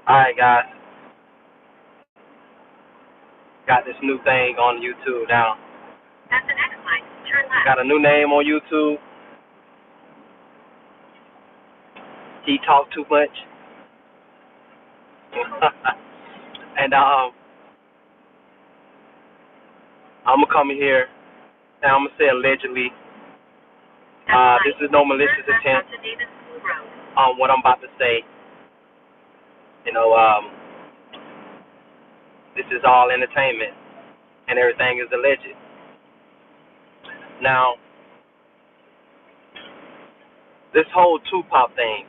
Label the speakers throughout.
Speaker 1: Alright, guys. Got this new thing on YouTube now.
Speaker 2: At the next light, turn left.
Speaker 1: Got a new name on YouTube. He talk too much. And I'm gonna come here and I'm gonna say allegedly. This is no malicious intent on what I'm about to say. You know, this is all entertainment and everything is alleged. Now, this whole Tupac thing,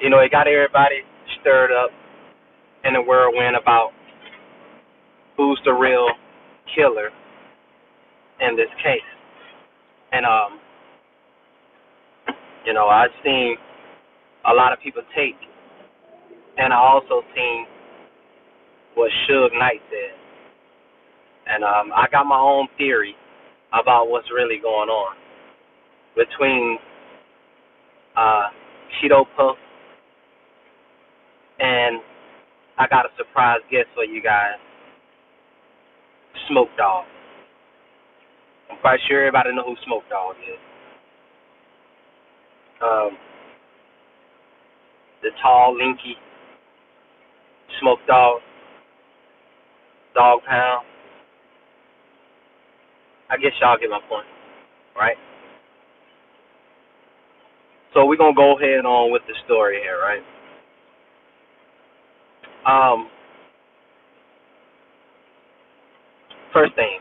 Speaker 1: you know, it got everybody stirred up in a whirlwind about who's the real killer in this case. And you know, I've seen a lot of people take, and I also seen what Suge Knight said. And I got my own theory about what's really going on between Cheeto Puff, and I got a surprise guest for you guys, Smoke Dogg. I'm quite sure everybody know who Smoke Dogg is. The tall, lanky Smoke Dogg, Dog Pound. I guess y'all get my point, right? So we're gonna go ahead on with the story here, right? First thing,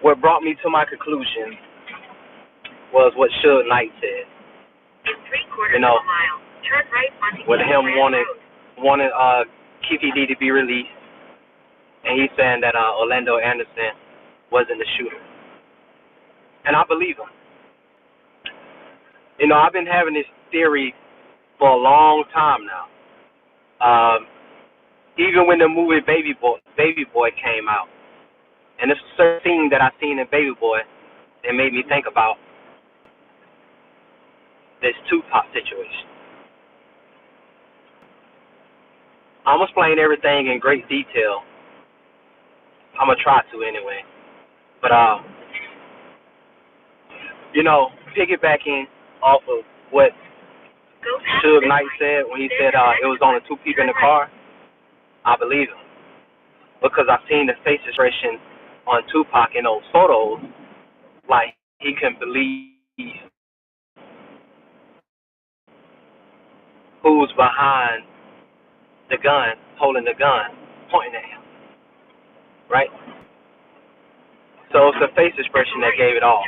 Speaker 1: what brought me to my conclusion was what Suge Knight said.
Speaker 2: In 3/4
Speaker 1: You know,
Speaker 2: of a mile, turn right onto
Speaker 1: with
Speaker 2: East
Speaker 1: him
Speaker 2: Grand
Speaker 1: wanted
Speaker 2: Road.
Speaker 1: Keefy D to be released, and he's saying that Orlando Anderson wasn't the shooter, and I believe him. You know, I've been having this theory for a long time now. Even when the movie Baby Boy came out, and it's a certain thing that I seen in Baby Boy that made me think about this Tupac situation. I'm gonna explain everything in great detail. I'm gonna try to anyway. But you know, piggybacking off of what Suge Knight said when he said it was only two people in the car, I believe him, because I've seen the face expression on Tupac in those photos, like he couldn't believe who's behind the gun, holding the gun, pointing at him, right? So it's the face expression that gave it all.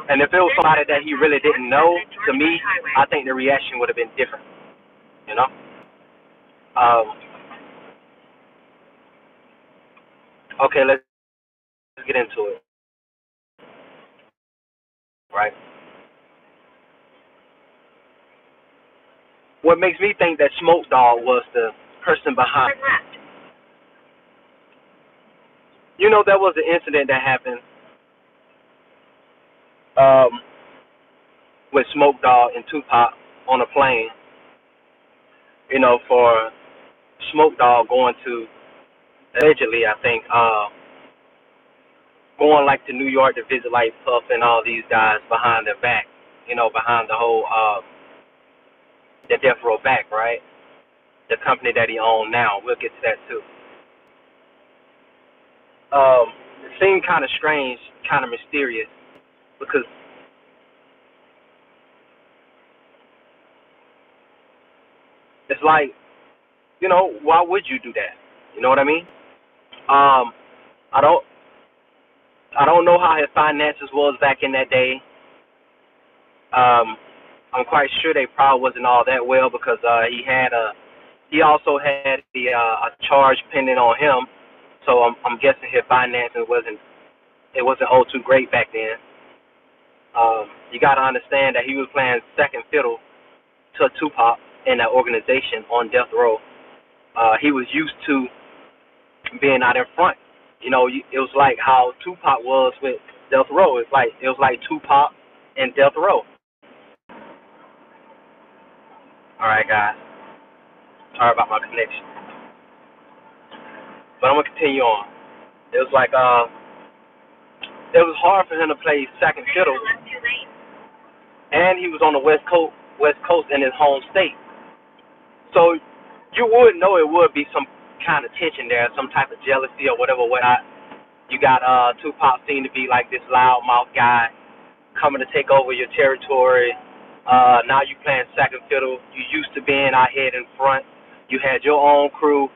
Speaker 1: And if it was somebody that he really didn't know, to me, I think the reaction would have been different, you know? Okay, let's get into it, right? What makes me think that Smoke Dogg was the person behind? You know, there was an incident that happened with Smoke Dogg and Tupac on a plane. You know, for Smoke Dogg going to, allegedly, I think, going like to New York to visit like Puff and all these guys behind their back. You know, behind the whole the Death Row back, right? The company that he owned now. We'll get to that too. It seemed kind of strange, kind of mysterious, because it's like, you know, why would you do that? You know what I mean? I don't know how his finances was back in that day. I'm quite sure they probably wasn't all that well, because he also had a charge pending on him. So I'm guessing his finances wasn't all too great back then. You got to understand that he was playing second fiddle to Tupac in that organization on death row. He was used to being out in front. You know, it was like how Tupac was with death row. It was like Tupac and death row. All right, guys. Sorry about my connection, but I'm gonna continue on. It was like it was hard for him to play second
Speaker 2: Stay to
Speaker 1: fiddle,
Speaker 2: the left 2 lanes.
Speaker 1: and he was on the West Coast in his home state. So you would know it would be some kind of tension there, some type of jealousy or whatever. Whatnot. You got Tupac seemed to be like this loudmouth guy coming to take over your territory. Now you playing second fiddle. You used to being out here in front. You had your own crew.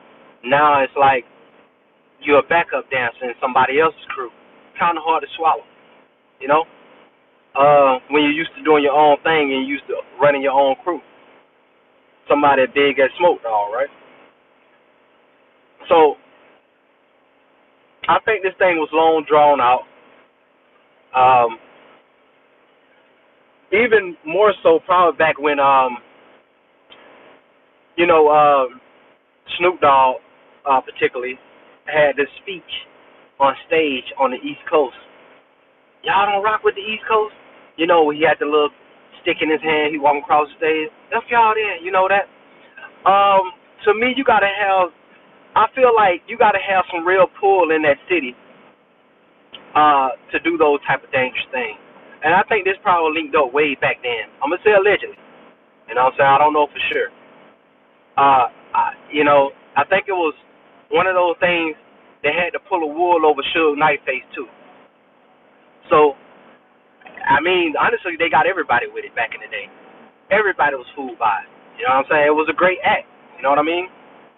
Speaker 1: Now it's like you're a backup dancer in somebody else's crew. Kind of hard to swallow, you know. When you're used to doing your own thing and you're used to running your own crew. Somebody big as Smoke Dog, right? So I think this thing was long drawn out. Um, Even more so, probably back when you know, Snoop Dogg particularly had this speech on stage on the East Coast. Y'all don't rock with the East Coast? You know, he had the little stick in his hand, he walking across the stage. That's y'all there, you know that? To me, you gotta have. I feel like you gotta have some real pull in that city to do those type of dangerous things. And I think this probably linked up way back then. I'm gonna say allegedly. You know what I'm saying? I don't know for sure. You know, I think it was one of those things they had to pull a wool over Suge Knight face too. So, I mean, honestly, they got everybody with it back in the day. Everybody was fooled by it. You know what I'm saying? It was a great act. You know what I mean?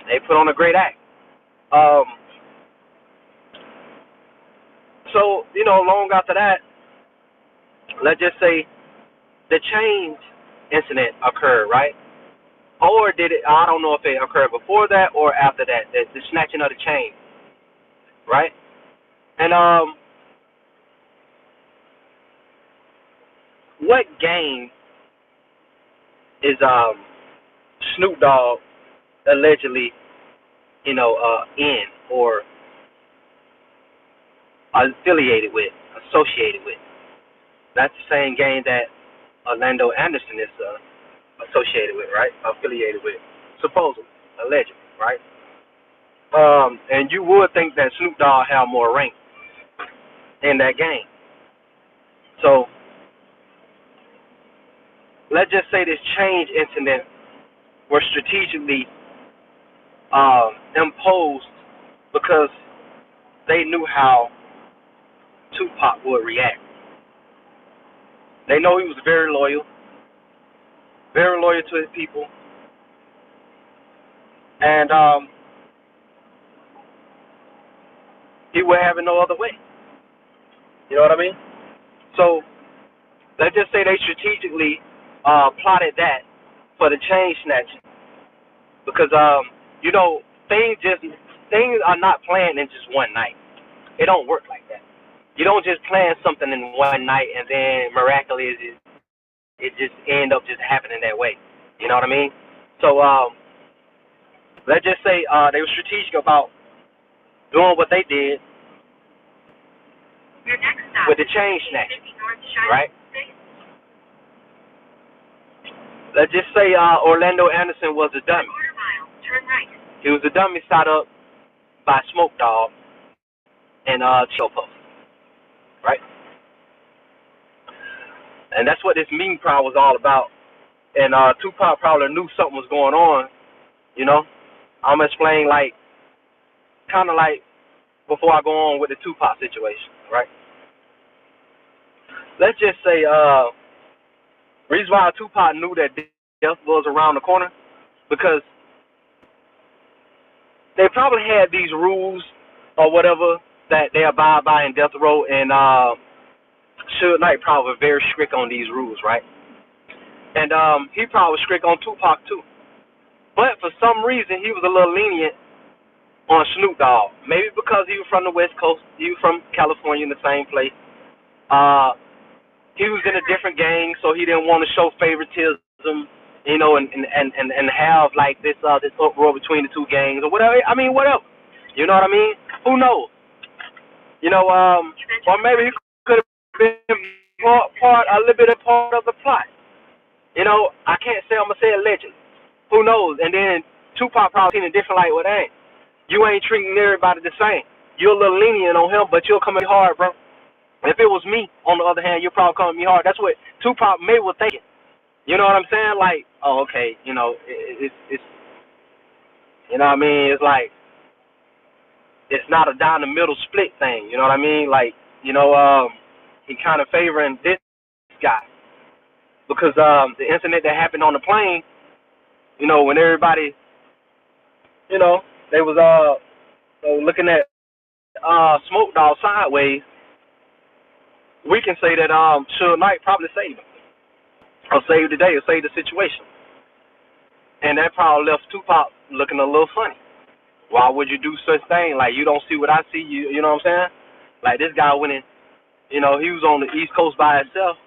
Speaker 1: They put on a great act. Um, so, you know, long after that, let's just say the change incident occurred, right? Or did it? I don't know if it occurred before that or after that. The snatching of the chain, right? And what game is Snoop Dogg allegedly, you know, in or affiliated with, associated with? That's the same game that Orlando Anderson is associated with, right? Affiliated with, supposedly, allegedly, right? And you would think that Snoop Dogg had more rank in that game. So let's just say this change incident was strategically imposed because they knew how Tupac would react. They know he was very loyal to his people, and he would have it no other way. You know what I mean? So let's just say they strategically plotted that for the chain snatching because you know things are not planned in just one night. It don't work like that. You don't just plan something in one night and then miraculously it just end up just happening that way. You know what I mean? So let's just say they were strategic about doing what they did
Speaker 2: Your next stop
Speaker 1: with the
Speaker 2: is
Speaker 1: chain snatching,
Speaker 2: 50 North Shiloh
Speaker 1: right?
Speaker 2: Street.
Speaker 1: Let's just say Orlando Anderson was a dummy.
Speaker 2: Quarter mile, turn right.
Speaker 1: He was a dummy set up by Smoke Dogg and Chill Puff, right? And that's what this meeting probably was all about. And Tupac probably knew something was going on, you know? I'm going to explain, like, kind of like before I go on with the Tupac situation, right? Let's just say, reason why Tupac knew that death was around the corner, because they probably had these rules or whatever that they abide by in death row, and Suge Knight probably was very strict on these rules, right? And he probably was strict on Tupac too. But for some reason, he was a little lenient on Snoop Dogg. Maybe because he was from the West Coast, he was from California in the same place. He was in a different gang, so he didn't want to show favoritism, you know, and have like this uproar between the two gangs or whatever. I mean, whatever. You know what I mean? Who knows? You know, or maybe he could have been a little bit of part of the plot. You know, I can't say, I'm gonna say allegedly. Who knows? And then Tupac probably seen a different light. Well, dang, you ain't treating everybody the same. You're a little lenient on him, but you'll come at me hard, bro. If it was me, on the other hand, you'll probably come at me hard. That's what Tupac may was thinking. You know what I'm saying? Like, oh, okay, it's you know what I mean? It's like it's not a down the middle split thing. You know what I mean? Like, he kind of favoring this guy because the incident that happened on the plane. When everybody, you know, they was looking at Smoke Dogg sideways, we can say that Suge Knight probably saved him, or saved the day, or saved the situation, and that probably left Tupac looking a little funny. Why would you do such thing? Like, you don't see what I see. You know what I'm saying? Like, this guy went in. He was on the East Coast by himself,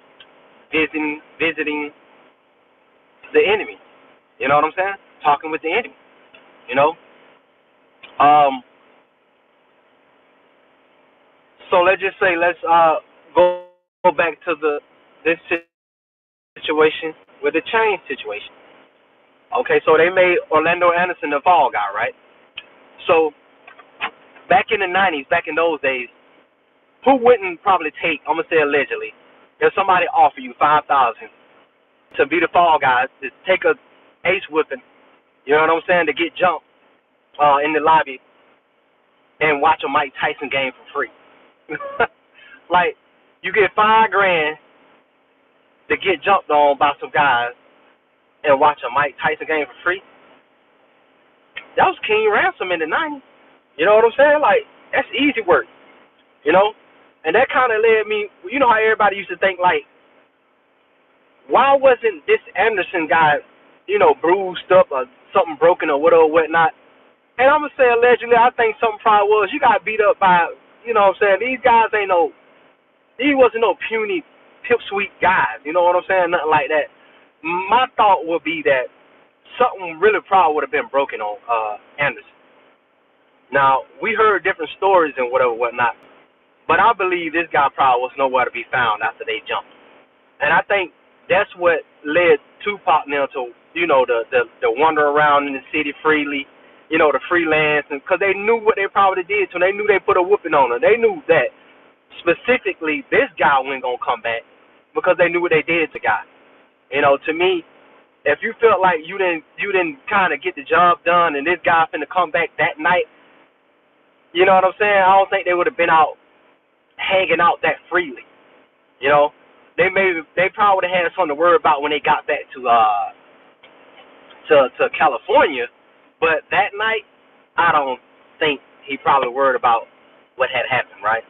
Speaker 1: visiting the enemy. You know what I'm saying? Talking with the enemy. You know. Um. So let's just say go back to this situation with the chain situation. Okay, so they made Orlando Anderson the fall guy, right? So back in the '90s, back in those days, who wouldn't probably take? I'm gonna say allegedly, if somebody offer you $5,000 to be the fall guy, to take a ace whipping, you know what I'm saying, to get jumped in the lobby and watch a Mike Tyson game for free. Like, you get $5,000 to get jumped on by some guys and watch a Mike Tyson game for free. That was King Ransom in the '90s. You know what I'm saying? Like, that's easy work. You know, and that kind of led me. You know how everybody used to think, like, why wasn't this Anderson guy, bruised up or something broken or whatnot? And I'm gonna say allegedly, I think something probably was. You got beat up by, what I'm saying. These wasn't no puny, pipsqueak guys. You know what I'm saying? Nothing like that. My thought would be that something really probably would have been broken on Anderson. Now, we heard different stories and whatnot, but I believe this guy probably was nowhere to be found after they jumped. And I think that's what led Tupac now to, the wander around in the city freely, the freelance, and because they knew what they probably did to him. They knew they put a whooping on him. They knew that specifically this guy wasn't gonna come back because they knew what they did to the guy. To me, if you felt like you didn't kind of get the job done, and this guy finna come back that night, you know what I'm saying? I don't think they would have been out hanging out that freely. You know, they probably would have had something to worry about when they got back to California, but that night, I don't think he probably worried about what had happened, right?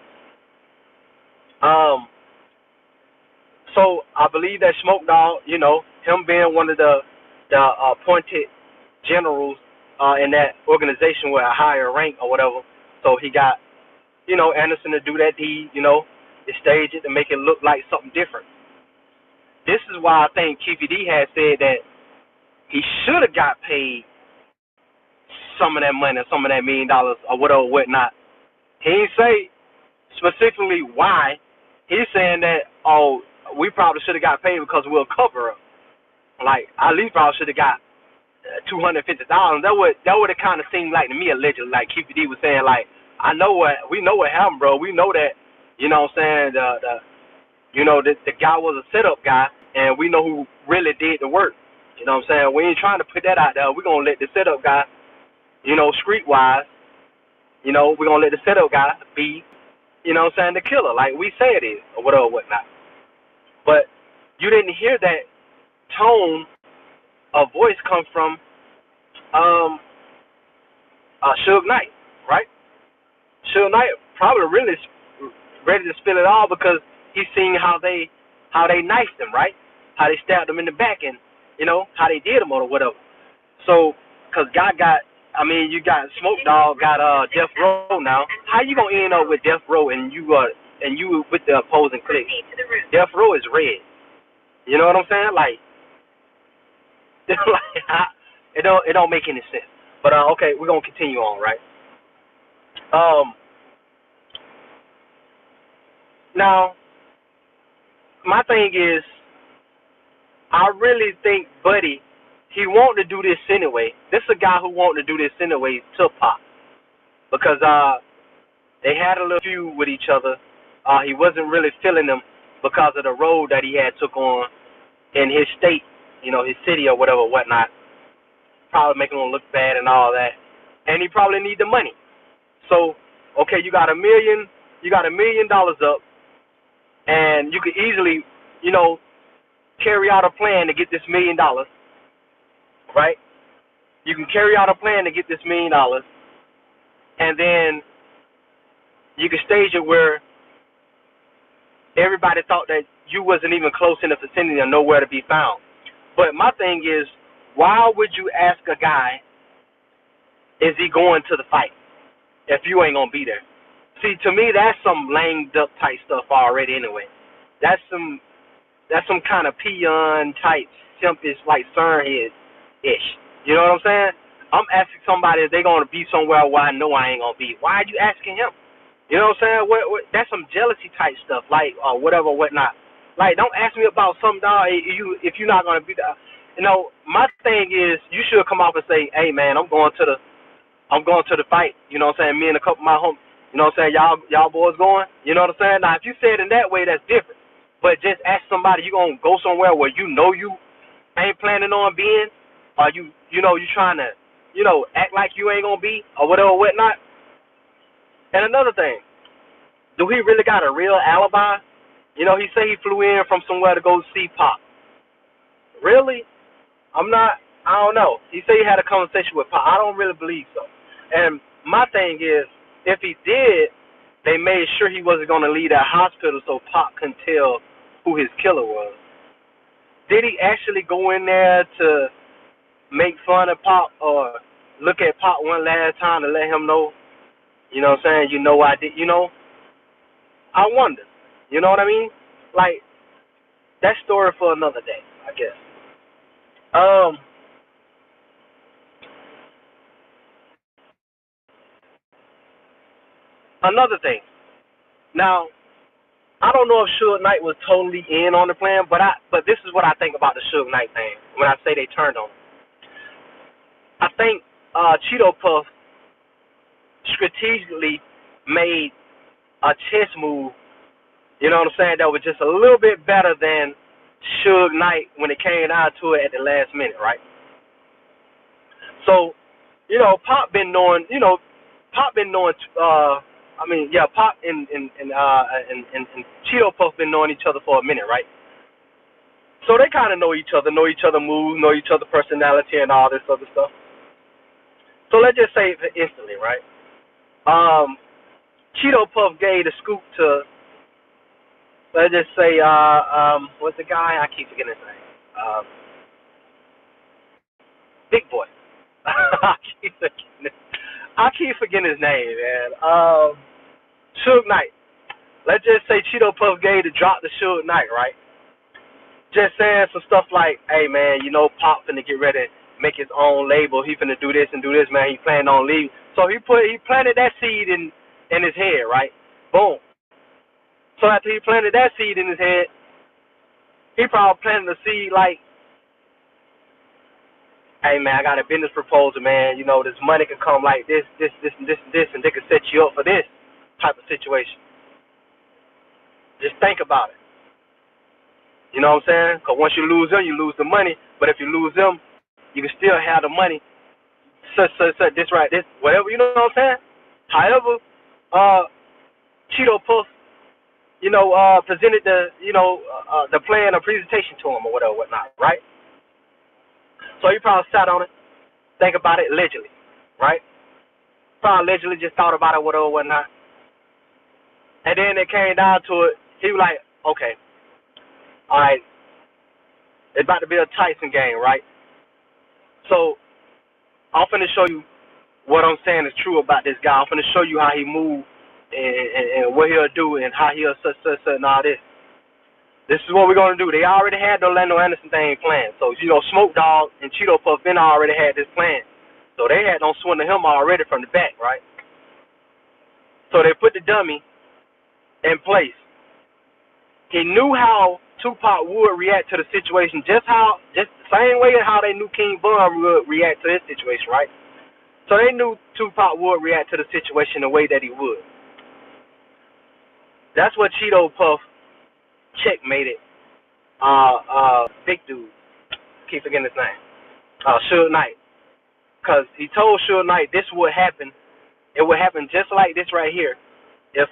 Speaker 1: So I believe that Smoke Dogg, him being one of the appointed generals in that organization with a higher rank or whatever, so he got, Anderson to do that deed, to stage it to make it look like something different. This is why I think QPD had said that he should have got paid some of that money, some of that $1 million or whatnot. He didn't say specifically why. He's saying that, oh, we probably should have got paid because we'll cover up. Like, at least probably should have got $250,000. That would have kind of seemed like to me allegedly, like QPD was saying, like, we know what happened, bro. We know that, you know what I'm saying, the guy was a setup guy, and we know who really did the work. You know what I'm saying? We ain't trying to put that out there. We're going to let the setup guy, streetwise, we're going to let the setup guy be, the killer, like we say it is, or whatnot. But you didn't hear that tone of voice come from Suge Knight, right? Suge Knight probably really ready to spill it all because he's seen how they knifed him, right? How they stabbed him in the back and, how they did him or whatever. So, because you got Smoke Dogg, got Death Row now. How you gonna end up with Death Row and you with the opposing clique? Death Row is red. You know what I'm saying? Like, it don't make any sense. But okay, we're gonna continue on, right? Now, my thing is, I really think Buddy he wanted to do this anyway. This is a guy who wanted to do this anyway, Tupac, because they had a little feud with each other. He wasn't really feeling them because of the road that he had took on in his state, his city or whatever, whatnot. Probably making him look bad and all that. And he probably need the money. So, okay, you got $1 million up, and you could easily, carry out a plan to get this $1 million, right? You can carry out a plan to get this $1 million, and then you can stage it where everybody thought that you wasn't even close in the vicinity or nowhere to be found. But my thing is, why would you ask a guy, is he going to the fight, if you ain't gonna be there? See, to me, that's some lame duck type stuff already. Anyway, that's some kind of peon type, simpish, like CERN ish. You know what I'm saying? I'm asking somebody if they gonna be somewhere where I know I ain't gonna be. Why are you asking him? You know what I'm saying? What that's some jealousy type stuff, like whatever, whatnot. Like, don't ask me about some dog if you're not gonna be there. My thing is, you should come off and say, hey man, I'm going to the fight. You know what I'm saying? Me and a couple of my homies. You know what I'm saying? Y'all boys going? You know what I'm saying? Now, if you say it in that way, that's different. But just ask somebody, you gonna go somewhere where you ain't planning on being, or you trying to, act like you ain't gonna be, or whatever, whatnot. And another thing, do he really got a real alibi? He say he flew in from somewhere to go see Pop. Really? I don't know. He said he had a conversation with Pop. I don't really believe so. And my thing is, if he did, they made sure he wasn't going to leave that hospital so Pop couldn't tell who his killer was. Did he actually go in there to make fun of Pop or look at Pop one last time to let him know, you know what I'm saying, I did, I wonder. You know what I mean? Like, that story for another day, I guess. Another thing. Now, I don't know if Suge Knight was totally in on the plan, but this is what I think about the Suge Knight thing when I say they turned on him. I think Cheeto Puff strategically made a chess move, you know what I'm saying, that was just a little bit better than Suge Knight when it came down to it at the last minute, right? So, Pop been knowing, Pop and Cheeto Puff been knowing each other for a minute, right? So they kind of know each other moves, know each other personality and all this other stuff. So let's just say instantly, right? Cheeto Puff gave the scoop to, let's just say, what's the guy? I keep forgetting his name. Big Boy. I keep forgetting his name, man. Suge Knight. Let's just say Cheeto Puff gave the drop to Suge Knight, right? Just saying some stuff like, hey, man, Pop finna get ready to make his own label. He finna do this and do this, man. He planning on leaving. So he planted that seed in his head, right? Boom. So after he planted that seed in his head, he probably planted the seed like, hey, man, I got a business proposal, man. This money can come like this, and they can set you up for this type of situation. Just think about it. You know what I'm saying? Because once you lose them, you lose the money. But if you lose them, you can still have the money. Such, this, right, this, whatever, you know what I'm saying? However, Cheeto Puff, presented the plan or presentation to him or whatever, whatnot, right? So he probably sat on it, think about it allegedly, right? Probably allegedly just thought about it, whatever, whatnot. And then it came down to it. He was like, okay, all right, it's about to be a Tyson game, right? So I'm finna show you what I'm saying is true about this guy. I'm finna show you how he moves and what he'll do and how he'll such and all this. This is what we're gonna do. They already had the Orlando Anderson thing planned. So Smoke Dogg and Cheeto Puff Ben already had this plan. So they had no swing to him already from the back, right? So they put the dummy in place. He knew how Tupac would react to the situation just the same way how they knew King Von would react to his situation, right? So they knew Tupac would react to the situation the way that he would. That's what Cheeto Puff checkmated. Big dude, keep forgetting his name. Suge Knight, because he told Suge Knight this would happen. It would happen just like this right here. If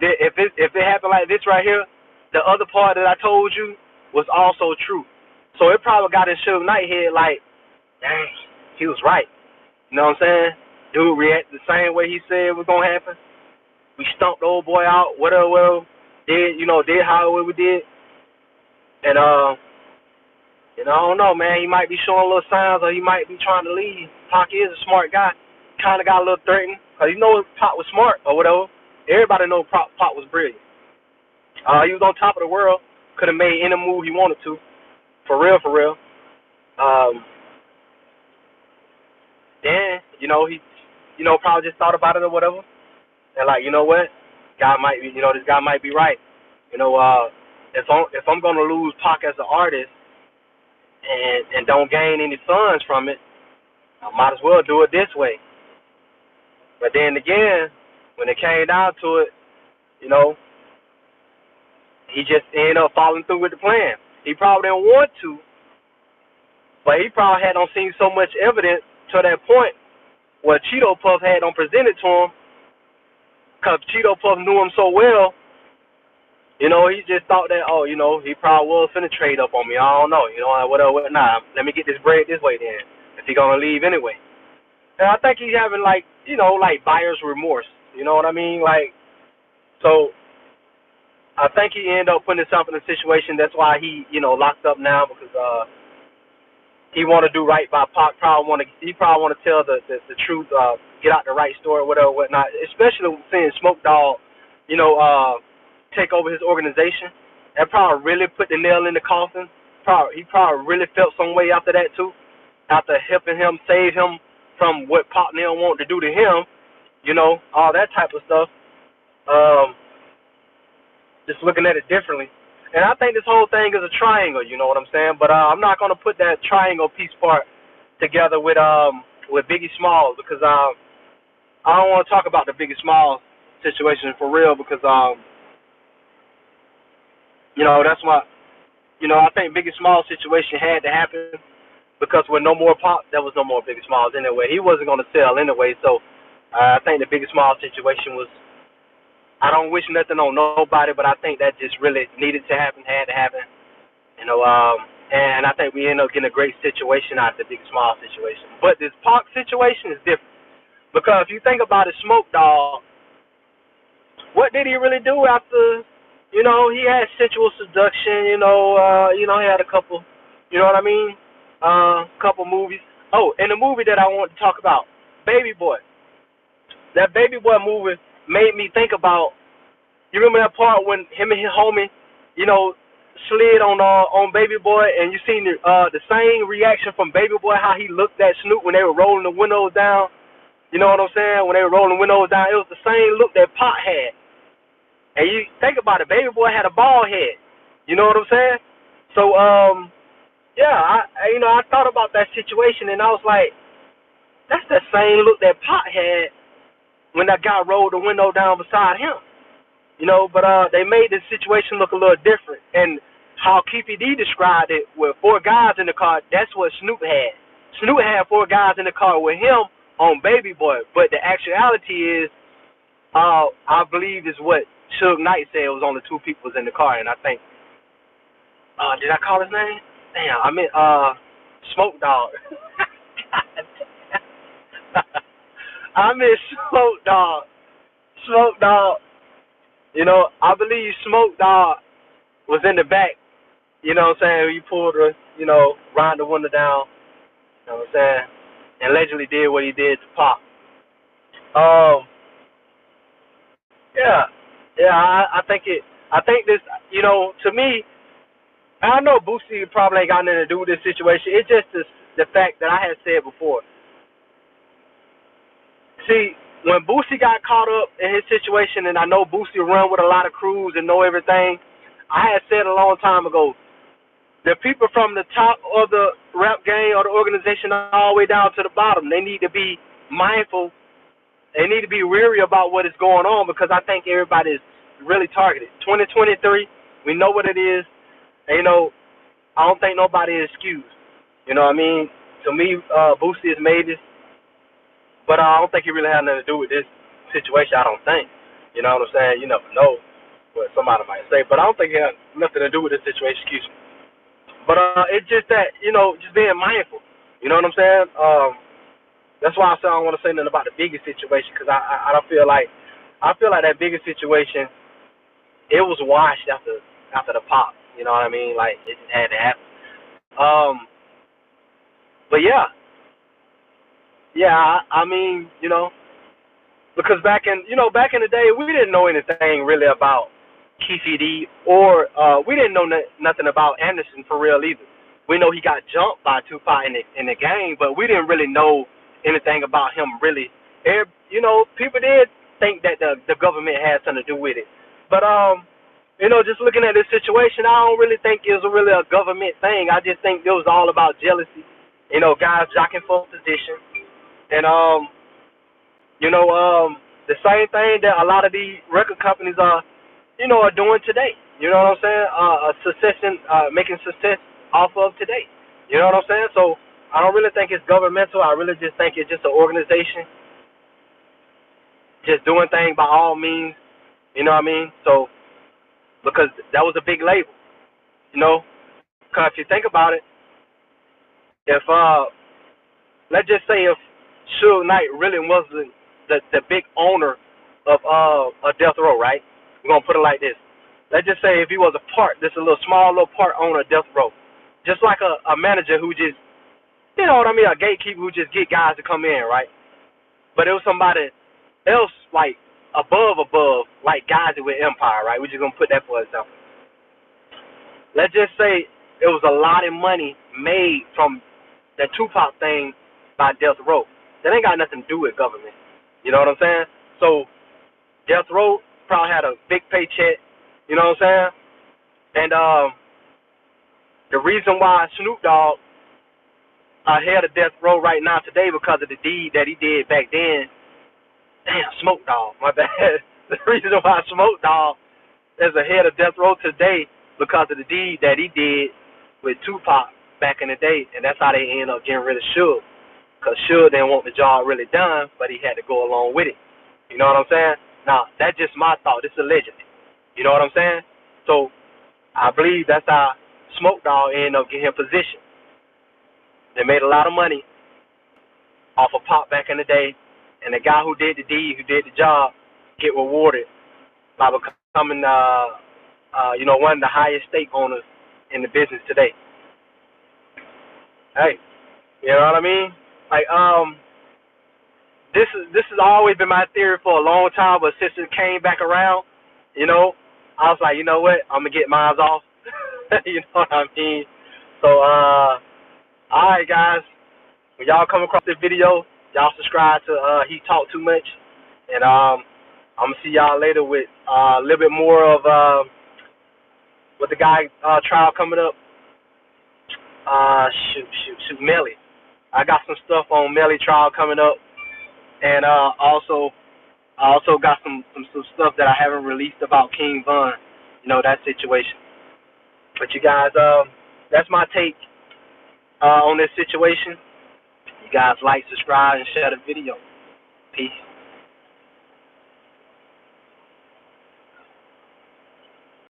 Speaker 1: it happened like this right here, the other part that I told you was also true. So it probably got in Suge Knight head like, dang, he was right. You know what I'm saying? Dude reacted the same way he said it was gonna happen. We stumped the old boy out, whatever, did how we did. And I don't know, man, he might be showing little signs or he might be trying to leave. Pac is a smart guy. Kinda got a little threatened. Cause you know Pac was smart or whatever. Everybody know Pac was brilliant. He was on top of the world. Could have made any move he wanted to. For real. Then, he, probably just thought about it or whatever. And like, you know what? This guy might be right. If I'm gonna lose Pac as an artist and don't gain any funds from it, I might as well do it this way. But then again, when it came down to it, he just ended up following through with the plan. He probably didn't want to, but he probably had on seen so much evidence to that point where Cheeto Puff had on presented to him, because Cheeto Puff knew him so well. He just thought that, he probably was finna trade up on me. I don't know, whatever. Nah, let me get this bread this way then, if he gonna leave anyway. And I think he's having like buyer's remorse. You know what I mean? So I think he ended up putting himself in a situation. That's why he, locked up now, because he want to do right by Pac. He probably want to tell the truth, get out the right story, whatever, whatnot. Especially seeing Smoke Dogg, take over his organization. That probably really put the nail in the coffin. He probably really felt some way after that too, after helping him save him from what Pac now wanted to do to him. All that type of stuff. Just looking at it differently. And I think this whole thing is a triangle, you know what I'm saying? But I'm not going to put that triangle piece part together with Biggie Smalls, because I don't want to talk about the Biggie Smalls situation for real, because that's why I think Biggie Smalls situation had to happen, because with no more Pop, there was no more Biggie Smalls anyway. He wasn't going to sell anyway, so I think the Biggie Smalls situation was, I don't wish nothing on nobody, but I think that just really needed to happen, had to happen. And I think we ended up getting a great situation out of the Big Small situation. But this Pac situation is different, because if you think about it, Smoke Dogg, what did he really do after? He had sensual seduction. He had a couple. You know what I mean? Couple movies. Oh, and the movie that I want to talk about, Baby Boy. That Baby Boy movie made me think about. You remember that part when him and his homie, slid on Baby Boy, and you seen the same reaction from Baby Boy, how he looked at Snoop when they were rolling the windows down. You know what I'm saying? When they were rolling the windows down, it was the same look that Pac had. And you think about it, Baby Boy had a bald head. You know what I'm saying? So I thought about that situation, and I was like, that's the same look that Pac had when that guy rolled the window down beside him. But they made the situation look a little different. And how Keefy D described it with 4 guys in the car, that's what Snoop had. Snoop had 4 guys in the car with him on Baby Boy. But the actuality is, I believe is what Suge Knight said, it was only 2 people in the car. And I think, did I call his name? Damn, I meant Smoke Dogg. I meant Smoke Dogg. Smoke Dogg. I believe Smoke Dogg was in the back. You know what I'm saying? He pulled the, round the window down. You know what I'm saying? And allegedly did what he did to Pop. I think this, to me, I know Boosie probably ain't got nothing to do with this situation. It's just the fact that I had said before. See, when Boosie got caught up in his situation, and I know Boosie run with a lot of crews and know everything, I had said a long time ago, the people from the top of the rap game or the organization all the way down to the bottom, they need to be mindful. They need to be weary about what is going on because I think everybody is really targeted. 2023, we know what it is. And, I don't think nobody is excused. You know what I mean? To me, Boosie has made this, but I don't think it really had nothing to do with this situation. I don't think. You know what I'm saying? You never know what somebody might say, but I don't think it had nothing to do with this situation. Excuse me. But it's just that just being mindful. You know what I'm saying? That's why I said I don't want to say nothing about the biggest situation because I don't feel like that biggest situation it was washed after the pop. You know what I mean? Like it just had to happen. But yeah. I mean, because back in the day, we didn't know anything really about KCD or we didn't know nothing about Anderson for real either. We know he got jumped by Tupac in the game, but we didn't really know anything about him really. People did think that the government had something to do with it, but just looking at this situation, I don't really think it was really a government thing. I just think it was all about jealousy. Guys jockeying for position, and the same thing that a lot of these record companies are doing today. You know what I'm saying? Making success off of today. You know what I'm saying? So I don't really think it's governmental. I really just think it's just an organization just doing things by all means. You know what I mean? So because that was a big label, because if you think about it, if let's just say if Suge Knight really wasn't the big owner of a Death Row, right? We're gonna put it like this. Let's just say if he was just a little small little part owner of Death Row, just like a manager who just, you know what I mean, a gatekeeper who just get guys to come in, right? But it was somebody else like above, like guys with Empire, right? We're just gonna put that for example. Let's just say it was a lot of money made from the Tupac thing by Death Row. That ain't got nothing to do with government. You know what I'm saying? So Death Row probably had a big paycheck. You know what I'm saying? And the reason why Snoop Dogg ahead of Death Row right now today because of the deed that he did back then. Damn, Smoke Dogg, my bad. The reason why Smoke Dogg is ahead of Death Row today because of the deed that he did with Tupac back in the day, and that's how they ended up getting rid of Suge. Because Suge didn't want the job really done, but he had to go along with it. You know what I'm saying? Now, that's just my thought. This is allegedly. You know what I'm saying? So, I believe that's how Smoke Dogg ended up getting position. They made a lot of money off of Pop back in the day, and the guy who did the deed, who did the job, get rewarded by becoming, one of the highest stake owners in the business today. Hey, you know what I mean? Like, this has always been my theory for a long time, but since it came back around, I was like, you know what? I'm gonna get mine off. You know what I mean? So, all right, guys. When y'all come across this video, y'all subscribe to He Talk Too Much, and I'm gonna see y'all later with a little bit more of with the guy trial coming up. Shoot, Melly. I got some stuff on Melly trial coming up, and I also got some stuff that I haven't released about King Von, that situation. But you guys, that's my take on this situation. You guys like, subscribe, and share the video. Peace.